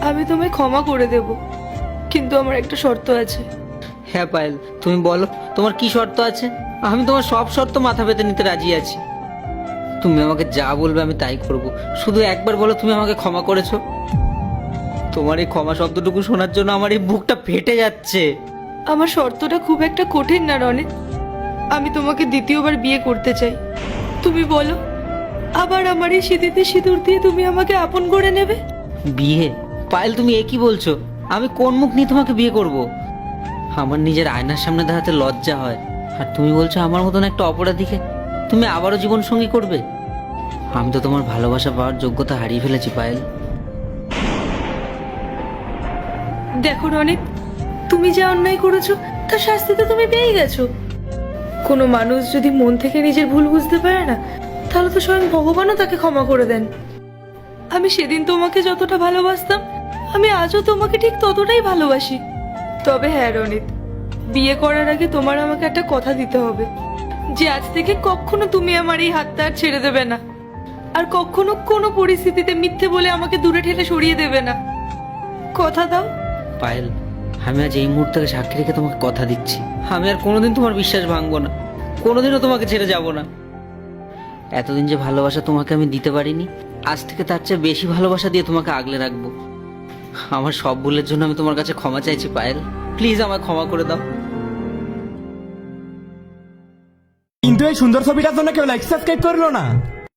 আমি তোমায় ক্ষমা করে দেব, কিন্তু আমার একটা শর্ত আছে। হ্যাঁ পায়েল, তুমি বলো তোমার কি শর্ত আছে। আমি তোমার সব শর্ত মাথা পেতে নিতে রাজি আছি। তুমি আমাকে যা বলবে আমি তাই করব। শুধু একবার বলো তুমি আমাকে ক্ষমা করেছো। তোমার এই ক্ষমা শব্দটুকু শোনার জন্য আমার এই বুকটা ফেটে যাচ্ছে। আমার শর্তটা খুব একটা কঠিন না রনিত। আমি তোমাকে দ্বিতীয়বার বিয়ে করতে চাই। তুমি বলো, আবার আমার এই সিঁথিতে সিঁদুর দিয়ে তুমি আমাকে আপন করে নেবে? বিয়ে? পায়েল তুমি এ কি বলছো? আমি কোন মুখ নিয়ে তোমাকে বিয়ে করব? আমার নিজের আয়নার সামনে দাঁড়াতে লজ্জা হয়, আর তুমি বলছো আমার মতন একটা অপরাধীকে তুমি আবারও জীবন সঙ্গী করবে? আমি তো তোমার ভালোবাসা পাওয়ার যোগ্যতা হারিয়ে ফেলেছি পায়েল। দেখো রনিত, তুমি যা অন্যায় করেছো তার শাস্তি তো তুমি পেয়ে গেছো। কোনো মানুষ যদি মন থেকে নিজের ভুল বুঝতে পারে না, তাহলে তো স্বয়ং ভগবানও তাকে ক্ষমা করে দেন। আমি সেদিন তোমাকে যতটা ভালোবাসতাম, আমি আজও তোমাকে ঠিক ততটাই ভালোবাসি। তবে হ্যাঁ রনিত, বিয়ে করার আগে তোমার আমাকে একটা কথা দিতে হবে, যে আজ থেকে কখনো তুমি আমার এই হাতটা আর ছেড়ে দেবে না, আর কখনো কোনো পরিস্থিতিতে মিথ্যে বলে আমাকে দূরে ঠেলে সরিয়ে দেবে না। কথা দাও? পায়েল, আমি আজ এই মুহূর্তকে সাক্ষী রেখে তোমাকে কথা দিচ্ছি, আমি আর কোনোদিন তোমার বিশ্বাস ভাঙবো না, কোনোদিনও তোমাকে ছেড়ে যাব না। এতদিন যে ভালোবাসা তোমাকে আমি দিতে পারিনি, আজ থেকে তার চেয়ে বেশি ভালোবাসা দিয়ে তোমাকে আগলে রাখবো। আমার সব ভুলের জন্য আমি তোমার কাছে ক্ষমা চাইছি পায়েল, প্লিজ আমায় ক্ষমা করে দাও। কিন্তু এই সুন্দর ছবিটার জন্য কেউ লাইক সাবস্ক্রাইব করলো না।